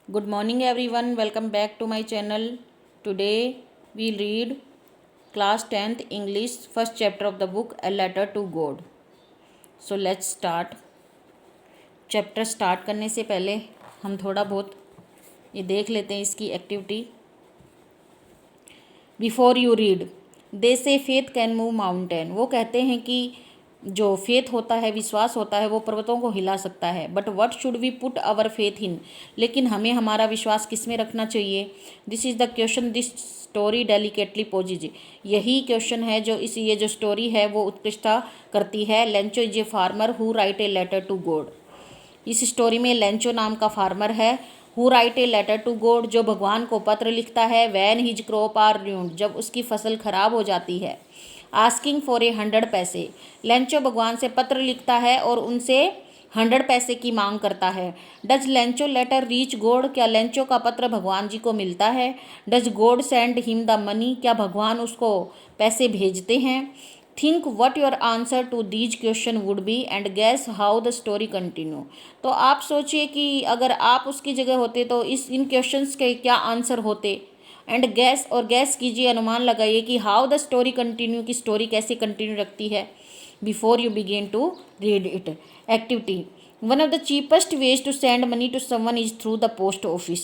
Good morning everyone, welcome back to my channel. Today we read class 10th English first chapter of the book A Letter to God. So let's start. Chapter start करने से पहले हम थोड़ा बहुत ये देख लेते हैं इसकी एक्टिविटी. बिफोर यू रीड, दे से फेथ कैन मूव माउंटेन. वो कहते हैं कि जो फेथ होता है, विश्वास होता है, वो पर्वतों को हिला सकता है. But what should we put our faith in, लेकिन हमें हमारा विश्वास किस में रखना चाहिए. This is the question this story delicately poses. यही क्वेश्चन है जो ये जो स्टोरी है वो उत्कृष्टता करती है. Lencho is a farmer who write a letter to God. इस स्टोरी में लेंचो नाम का फार्मर है. Who write a letter to God, जो भगवान को पत्र लिखता है. When his crop are ruined, जब उसकी फसल खराब हो जाती है. आस्किंग फॉर 100 पैसे, लेंचो भगवान से पत्र लिखता है और उनसे 100 पैसे की मांग करता है. Does Lencho letter reach God, क्या लेंचो का पत्र भगवान जी को मिलता है. Does God send him the money, क्या भगवान उसको पैसे भेजते हैं. Think what your answer to these question would be and guess how the story continue. तो आप सोचिए कि अगर आप उसकी जगह होते तो इन क्वेश्चंस के क्या आंसर होते. एंड गैस, और गैस कीजिए, अनुमान लगाइए कि हाउ द स्टोरी कंटिन्यू, की स्टोरी कैसे कंटिन्यू रखती है. Before you begin to read it. Activity. One of the cheapest ways to send money to someone is through the post office.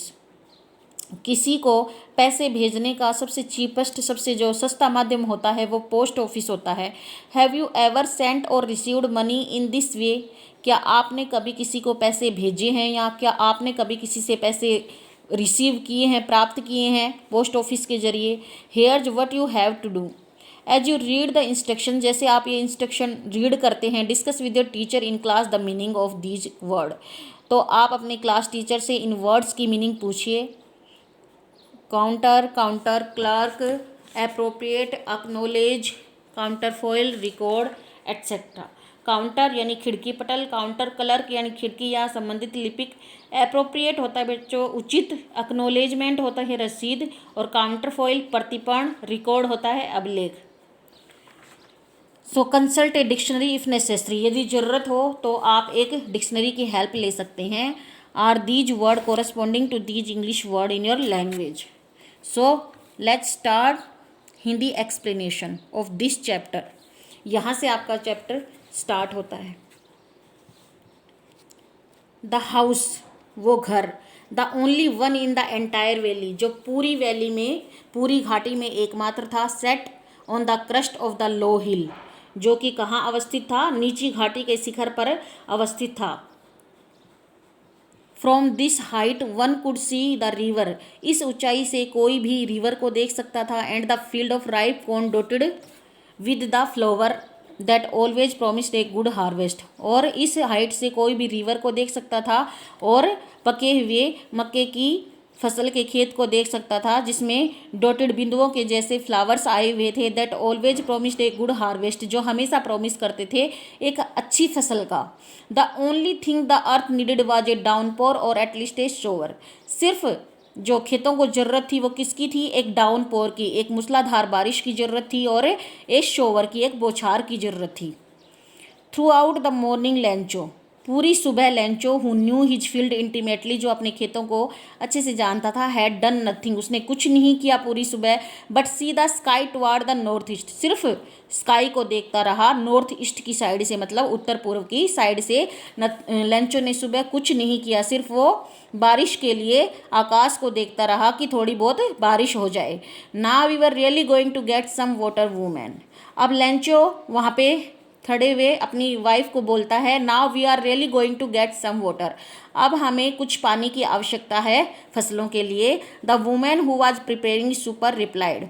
किसी को पैसे भेजने का सबसे चीपेस्ट, सबसे जो सस्ता माध्यम होता है वो पोस्ट ऑफिस होता है. हैव यू एवर सेंट और received money in this way, क्या आपने कभी किसी को पैसे भेजे हैं या क्या आपने कभी किसी से पैसे रिसीव किए हैं, प्राप्त किए हैं पोस्ट ऑफिस के जरिए. Here's what you have to do. As you read the instruction, जैसे आप ये इंस्ट्रक्शन रीड करते हैं. Discuss with your teacher in class the meaning of these word, तो आप अपने क्लास टीचर से इन वर्ड्स की मीनिंग पूछिए. Counter, counter clerk, appropriate, acknowledge, counterfoil, record, etcetera. Counter यानी खिड़की पटल, काउंटर क्लर्क यानी खिड़की या संबंधित लिपिक, एप्रोप्रिएट होता है बच्चों उचित, एक्नोलेजमेंट होता है रसीद, और काउंटरफॉइल प्रतिपण, रिकॉर्ड होता है अभिलेख. So consult a dictionary if necessary, यदि ज़रूरत हो तो आप एक डिक्शनरी की हेल्प ले सकते हैं. Are these word corresponding to these English word in your language. So let's start Hindi explanation of this chapter. यहाँ से आपका चैप्टर स्टार्ट होता है. द हाउस, वो घर. The only one in the entire valley, जो पूरी वैली में, पूरी घाटी में एकमात्र था. Set on the crust of the low hill, जो कि कहाँ अवस्थित था, नीची घाटी के शिखर पर अवस्थित था. From this height one could see the river, इस ऊंचाई से कोई भी रिवर को देख सकता था. And the field of ripe corn dotted with the flower that always promised a good harvest, और इस हाइट से कोई भी रिवर को देख सकता था और पके हुए मक्के की फसल के खेत को देख सकता था जिसमें डॉटेड बिंदुओं के जैसे फ्लावर्स आए हुए थे. That always promised a good harvest, जो हमेशा प्रोमिस करते थे एक अच्छी फसल का. The only thing the earth needed was a downpour और एटलीस्ट ए शोवर, सिर्फ जो खेतों को ज़रूरत थी वो किसकी थी, एक डाउनपोर की, एक मूसलाधार बारिश की ज़रूरत थी, और एक शोवर की, एक बौछार की ज़रूरत थी. Through out the morning Lencho, पूरी सुबह Lencho, who knew his field intimately, जो अपने खेतों को अच्छे से जानता था. हैड डन नथिंग, उसने कुछ नहीं किया पूरी सुबह. But see the sky toward the north east, सिर्फ स्काई को देखता रहा नॉर्थ ईस्ट की साइड से, मतलब उत्तर पूर्व की साइड से. लेंचो ने सुबह कुछ नहीं किया, सिर्फ वो बारिश के लिए आकाश को देखता रहा कि थोड़ी बहुत बारिश हो जाए. Now we were really going to get some water woman, अब लेंचो वहाँ पे खड़े हुए अपनी वाइफ को बोलता है. Now we are really going to get some water, अब हमें कुछ पानी की आवश्यकता है फसलों के लिए. The women who was preparing super replied,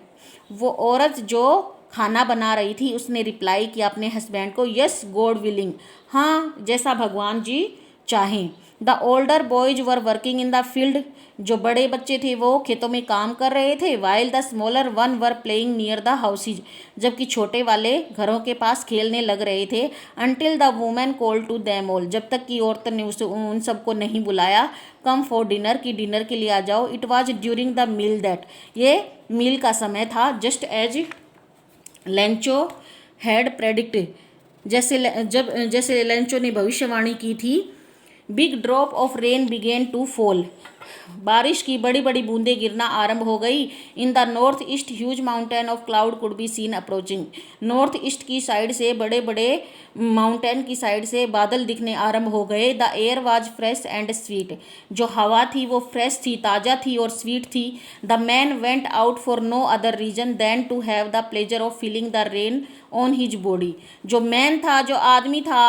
वो औरत जो खाना बना रही थी उसने रिप्लाई किया अपने हस्बैंड को. यस गॉड विलिंग, हाँ जैसा भगवान जी चाहें. The older boys were working in the field, जो बड़े बच्चे थे वो खेतों में काम कर रहे थे. While the smaller one were playing near the houses, जबकि छोटे वाले घरों के पास खेलने लग रहे थे. Until the woman call to them all, जब तक कि औरत ने उन सबको नहीं बुलाया. कम फॉर डिनर, की डिनर के लिए आ जाओ. It was during the meal that, ये मील का समय था. Just as Lencho had predict, जैसे लेंचो ने भविष्यवाणी की थी big drop of rain began to fall, बारिश की बड़ी बड़ी बूंदें गिरना आरंभ हो गई। In the north east huge mountain of cloud could be seen approaching, north east की साइड से बड़े बड़े माउंटेन की साइड से बादल दिखने आरंभ हो गए। The air was fresh and sweet, जो हवा थी वो फ्रेश थी, ताज़ा थी और स्वीट थी। The man went out for no other reason than to have the pleasure of feeling the rain on his body, जो मैन था, जो आदमी था,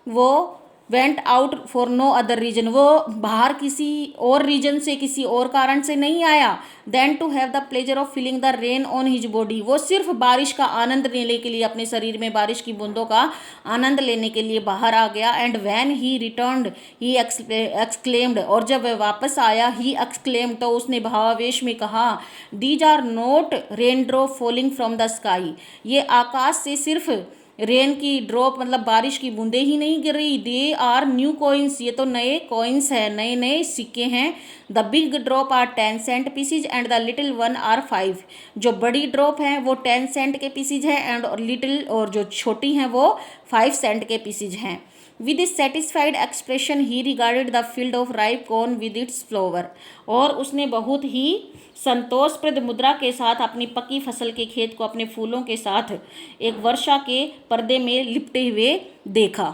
वो went out for no other reason, वो बाहर किसी और रीजन से, किसी और कारण से नहीं आया। Than to have the pleasure of feeling the rain on his body, वो सिर्फ बारिश का आनंद लेने के लिए, अपने शरीर में बारिश की बूंदों का आनंद लेने के लिए बाहर आ गया। And when he returned he exclaimed, और जब वह वापस आया, ही एक्सक्लेम्ड, तो उसने भावावेश में कहा, these are not rain drop falling from the sky, ये आकाश से सिर्फ रेन की ड्रॉप मतलब बारिश की बूंदें ही नहीं गिर रही, दे आर न्यू कॉइन्स, ये तो नए कॉइन्स है, नए नए सिक्के हैं। The big drop are 10 cent pieces and the little one are 5, जो बड़ी ड्रॉप हैं वो 10 सेंट के पीसीज हैं एंड लिटिल, और जो छोटी हैं वो 5 सेंट के पीसीज हैं। विद इस satisfied expression he regarded the field of ripe corn with its flower, और उसने बहुत ही संतोषप्रद मुद्रा के साथ अपनी पकी फसल के खेत को अपने फूलों के साथ एक वर्षा के पर्दे में लिपटे हुए देखा।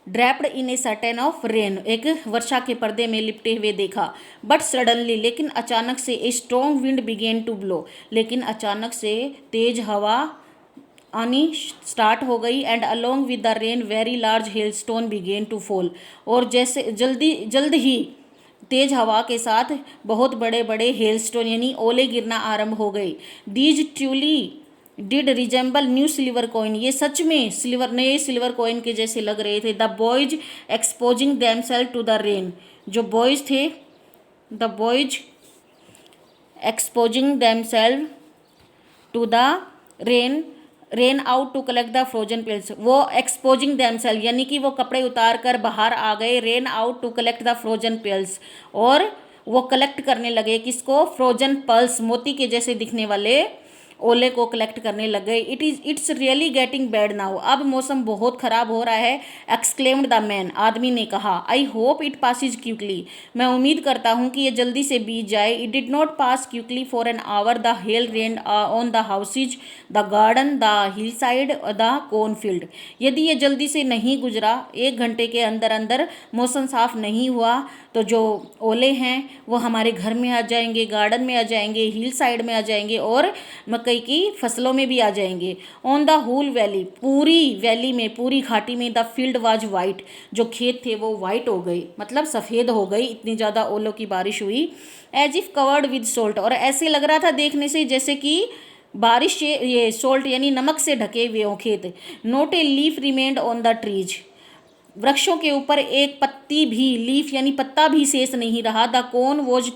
Draped in a certain of rain, एक वर्षा के पर्दे में लिपटे हुए देखा। बट सडनली, लेकिन अचानक से, a strong wind began to blow, लेकिन अचानक से तेज हवा आनी स्टार्ट हो गई। And along with the rain very large hail stone began to fall, और जैसे जल्द ही तेज हवा के साथ बहुत बड़े बड़े हेलस्टोन यानी ओले गिरना आरंभ हो गए। These truly did resemble new silver coin, ये सच में नए सिल्वर कॉइन के जैसे लग रहे थे। The boys exposing themselves to the rain, जो बॉयज थे, the boys exposing themselves to the rain out to collect the frozen pearls, वो एक्सपोजिंग देमसेल्फ यानी कि वो कपड़े उतार कर बाहर आ गए। Rain out to collect the frozen pearls, और वो कलेक्ट करने लगे किसको, फ्रोजन पल्स, मोती के जैसे दिखने वाले ओले को कलेक्ट करने लग गए। It's really getting bad now, अब मौसम बहुत ख़राब हो रहा है। एक्सक्लेम्ड द मैन, आदमी ने कहा। I hope it passes quickly, मैं उम्मीद करता हूँ कि ये जल्दी से बीत जाए। It did not pass quickly for an hour, the hell rain on the houses, the garden, the hill side, the cornfield, यदि ये जल्दी से नहीं गुजरा, 1 घंटे के अंदर अंदर मौसम साफ नहीं हुआ, तो जो ओले हैं वो हमारे घर में आ जाएंगे, गार्डन में आ जाएंगे, हिल साइड में आ जाएंगे, और मकई की फसलों में भी आ जाएंगे। ऑन द होल वैली, पूरी वैली में, पूरी घाटी में, द फील्ड वाज वाइट, जो खेत थे वो वाइट हो गए, मतलब सफ़ेद हो गई, इतनी ज़्यादा ओलों की बारिश हुई। As if covered with salt, और ऐसे लग रहा था देखने से जैसे कि बारिश से, ये सोल्ट यानी नमक से ढके हुए हों खेत। Note a leaf remained on the trees, वृक्षों के ऊपर एक पत्ती भी, लीफ यानी पत्ता भी शेष नहीं रहा। The corn was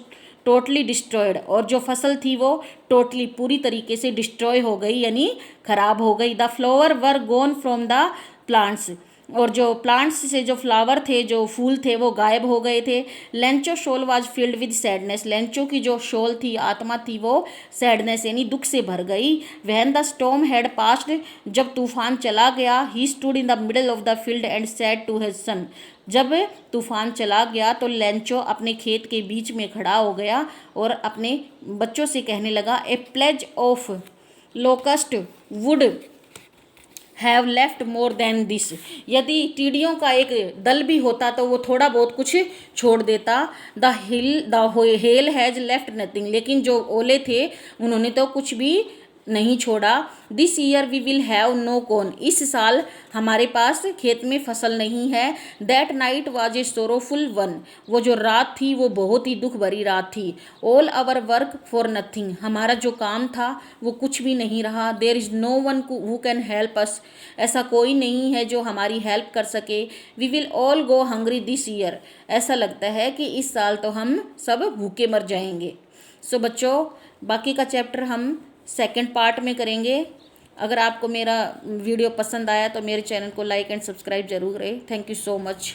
totally destroyed, और जो फसल थी वो टोटली पूरी तरीके से डिस्ट्रॉय हो गई यानी खराब हो गई। The flower were gone from the plants, और जो प्लांट्स से जो फ्लावर थे, जो फूल थे, वो गायब हो गए थे। Lencho soul was filled with sadness, Lencho की जो शोल थी, आत्मा थी, वो सैडनेस यानी दुख से भर गई। When the storm had passed, जब तूफान चला गया। He stood in the middle of the field and said to his son, जब तूफान चला गया तो लेंचो अपने खेत के बीच में खड़ा हो गया और अपने बच्चों से कहने लगा, a plague of locust would have left more than this, यदि टीडियों का एक दल भी होता तो वो थोड़ा बहुत कुछ छोड़ देता। The hell has left nothing, लेकिन जो ओले थे उन्होंने तो कुछ भी नहीं छोड़ा। This year we will have no corn, इस साल हमारे पास खेत में फसल नहीं है। That night was a sorrowful one, वो जो रात थी वो बहुत ही दुख भरी रात थी। All our work for nothing, हमारा जो काम था वो कुछ भी नहीं रहा। There is no one who can help us, ऐसा कोई नहीं है जो हमारी हेल्प कर सके। We will all go hungry this year, ऐसा लगता है कि इस साल तो हम सब भूखे मर जाएंगे। सो बच्चों, बाकी का चैप्टर हम सेकंड पार्ट में करेंगे। अगर आपको मेरा वीडियो पसंद आया तो मेरे चैनल को लाइक एंड सब्सक्राइब जरूर करें। Thank you so much.